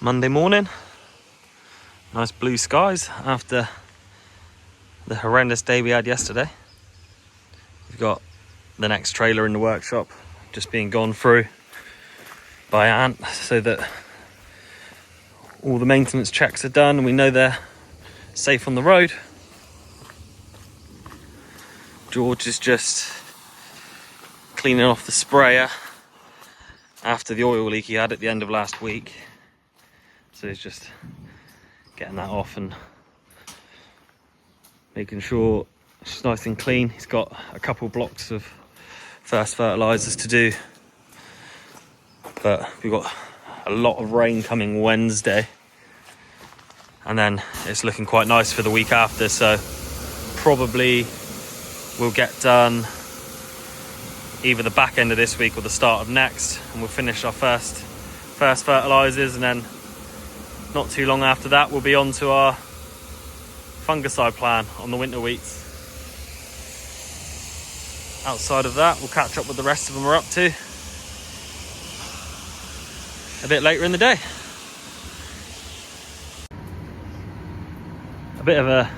Monday morning, nice blue skies after the horrendous day we had yesterday. We've got the next trailer in the workshop just being gone through by Ant so that all the maintenance checks are done and we know they're safe on the road. George is just cleaning off the sprayer after the oil leak he had at the end of last week. So he's just getting that off and making sure it's nice and clean. He's got a couple blocks of first fertilizers to do, but we've got a lot of rain coming Wednesday, and then it's looking quite nice for the week after, so probably we'll get done either the back end of this week or the start of next, and we'll finish our first fertilizers, and then not too long after that we'll be on to our fungicide plan on the winter wheats. Outside of that, we'll catch up with the rest of them we're up to a bit later in the day. A bit of a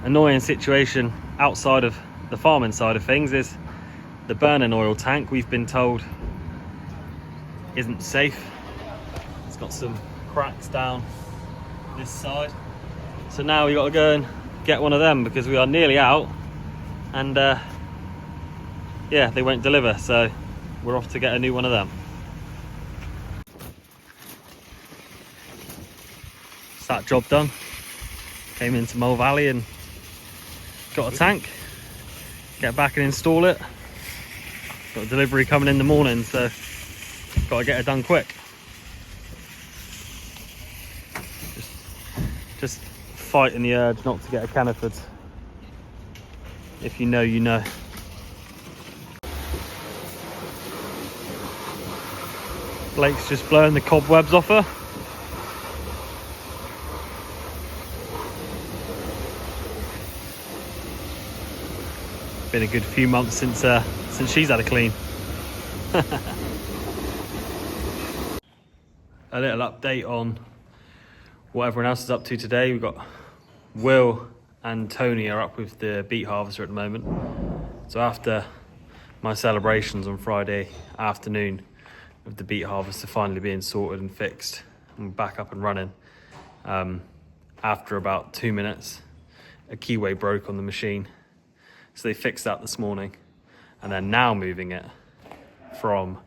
annoying situation outside of the farming side of things is the burning oil tank, we've been told, isn't safe. It's got some cracks down this side, so now we got to go and get one of them because we are nearly out, and yeah, they won't deliver, so we're off to get a new one of them. It's that job done. Came into Mole Valley and got a tank, get back and install it. Got a delivery coming in the morning, so got to get it done quick. Just fighting the urge not to get a Caniford. If you know, you know. Blake's just blowing the cobwebs off her. Been a good few months since she's had a clean. A little update on what everyone else is up to today. We've got Will and Tony are up with the beet harvester at the moment. So after my celebrations on Friday afternoon of the beet harvester finally being sorted and fixed and back up and running, after about 2 minutes a keyway broke on the machine, so they fixed that this morning and they're now moving it from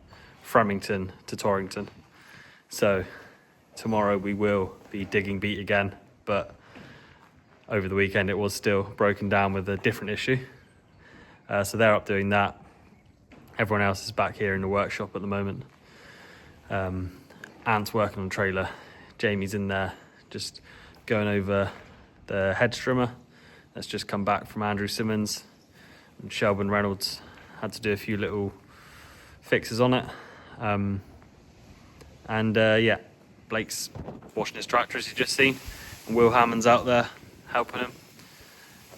Fremington to Torrington. So tomorrow we will be digging beet again, but over the weekend it was still broken down with a different issue. So they're up doing that. Everyone else is back here in the workshop at the moment. Ant's working on a trailer. Jamie's in there just going over the hedge trimmer that's just come back from Andrew Simmons. And Shelbourne Reynolds had to do a few little fixes on it. Yeah, Blake's washing his tractor, as you've just seen, and Will Hammond's out there helping him.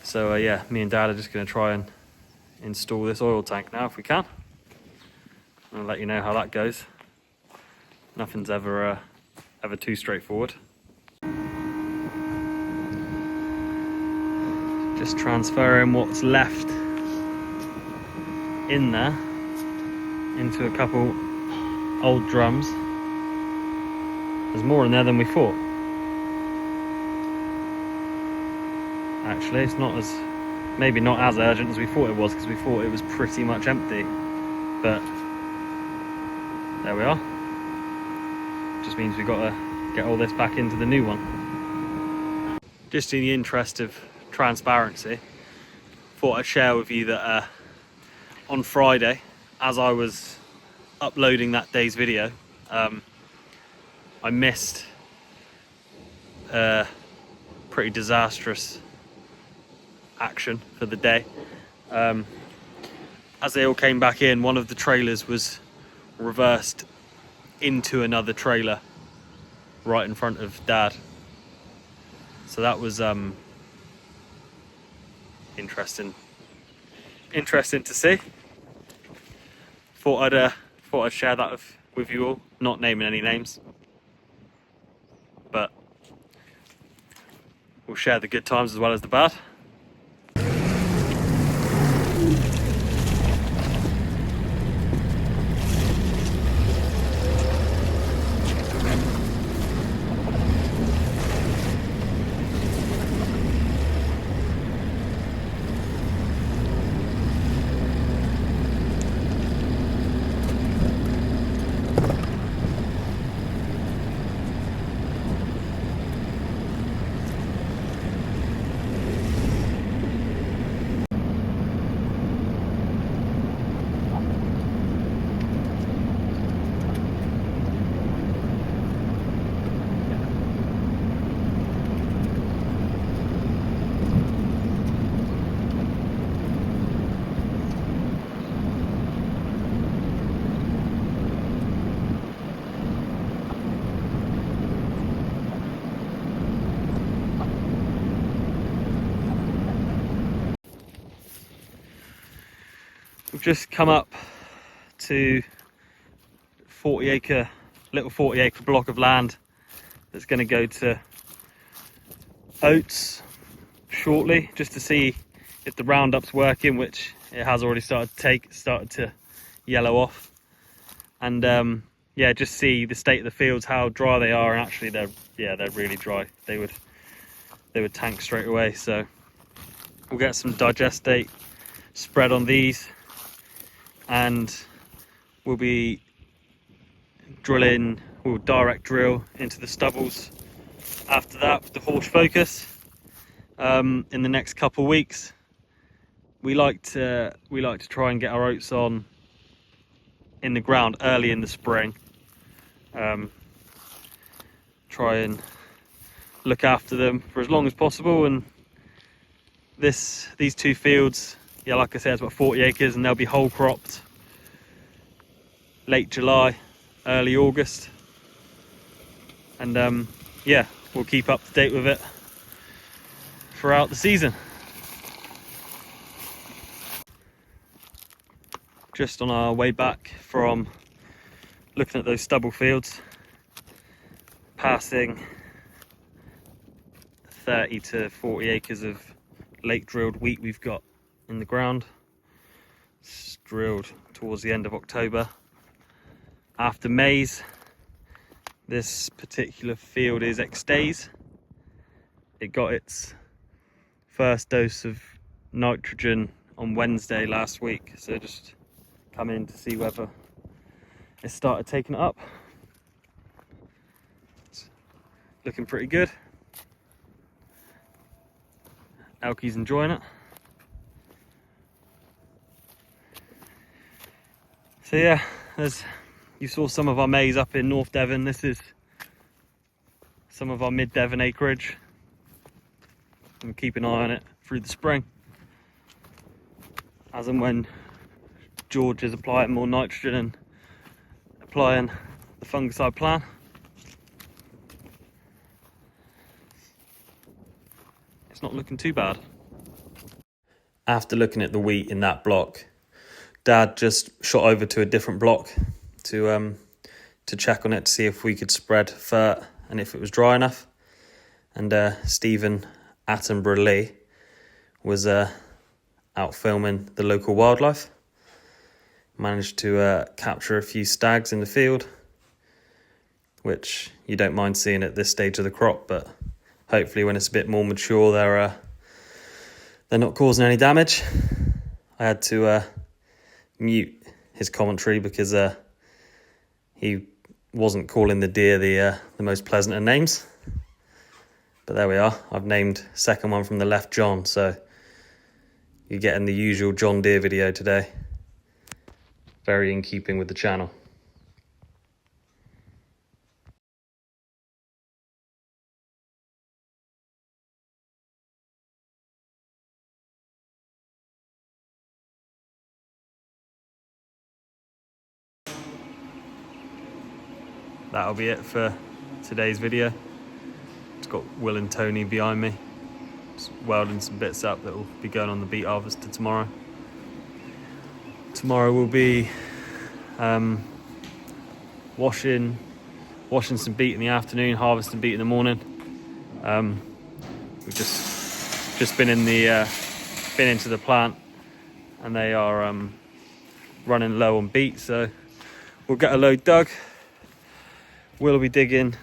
So yeah, me and Dad are just going to try and install this oil tank now if we can. I'll let you know how that goes. Nothing's ever too straightforward. Just transferring what's left in there into a couple old drums. There's more in there than we thought. Actually, it's maybe not as urgent as we thought it was, because we thought it was pretty much empty. But there we are. Just means we've got to get all this back into the new one. Just in the interest of transparency, thought I'd share with you that on Friday, as I was uploading that day's video, I missed a pretty disastrous action for the day. As they all came back in, one of the trailers was reversed into another trailer right in front of Dad. So that was interesting to see. Thought I'd share that with you all, not naming any names. we'll share the good times as well as the bad. We've just come up to little 40 acre block of land that's going to go to oats shortly, just to see if the Roundup's working, which it has already started to yellow off. And yeah, just see the state of the fields, how dry they are, and actually they're really dry. They would tank straight away. So we'll get some digestate spread on these, and we'll direct drill into the stubbles after that with the horse focus. In the next couple of weeks, we like to try and get our oats on in the ground early in the spring. Try and look after them for as long as possible. And these two fields, yeah, like I said, it's about 40 acres, and they'll be whole cropped late July, early August. And yeah, we'll keep up to date with it throughout the season. Just on our way back from looking at those stubble fields, passing 30 to 40 acres of late drilled wheat we've got in the ground. It's drilled towards the end of October after maize. This particular field is Extase. It got its first dose of nitrogen on Wednesday last week, so just come in to see whether it started taking it up. It's looking pretty good. Elkie's enjoying it. So yeah, you saw some of our maize up in North Devon. This is some of our mid Devon acreage. And keep an eye on it through the spring, as and when George is applying more nitrogen and applying the fungicide plan. It's not looking too bad. After looking at the wheat in that block, Dad just shot over to a different block to check on it, to see if we could spread fert and if it was dry enough. And David Attenborough was out filming the local wildlife. Managed to capture a few stags in the field, which you don't mind seeing at this stage of the crop, but hopefully when it's a bit more mature, they're not causing any damage. I had to mute his commentary because he wasn't calling the deer the most pleasant of names. But there we are. I've named second one from the left John, so you're getting the usual John Deere video today. Very in keeping with the channel. That'll be it for today's video. It's got Will and Tony behind me, just welding some bits up that will be going on the beet harvester tomorrow. Tomorrow we'll be washing some beet in the afternoon, harvesting beet in the morning. We've just been into the plant, and they are running low on beet, so we'll get a load dug. We'll be digging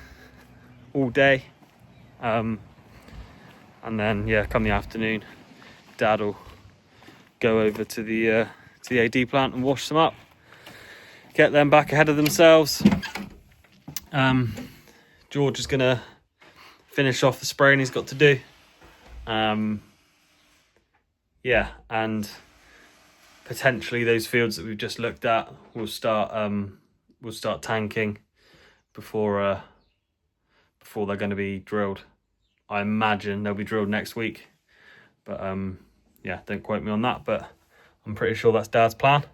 all day, and then come the afternoon, Dad will go over to the AD plant and wash them up, get them back ahead of themselves. George is gonna finish off the spraying he's got to do, and potentially those fields that we've just looked at will start tanking before they're going to be drilled. I imagine they'll be drilled next week, but don't quote me on that, but I'm pretty sure that's Dad's plan.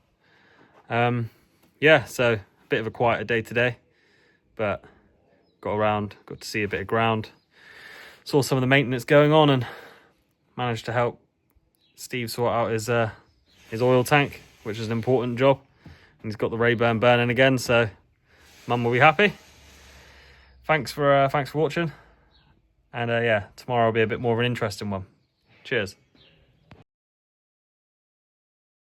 So a bit of a quieter day today, but got to see a bit of ground, saw some of the maintenance going on, and managed to help Steve sort out his oil tank, which is an important job, and he's got the Rayburn burning again, so Mum will be happy. Thanks for watching, and tomorrow will be a bit more of an interesting one. Cheers.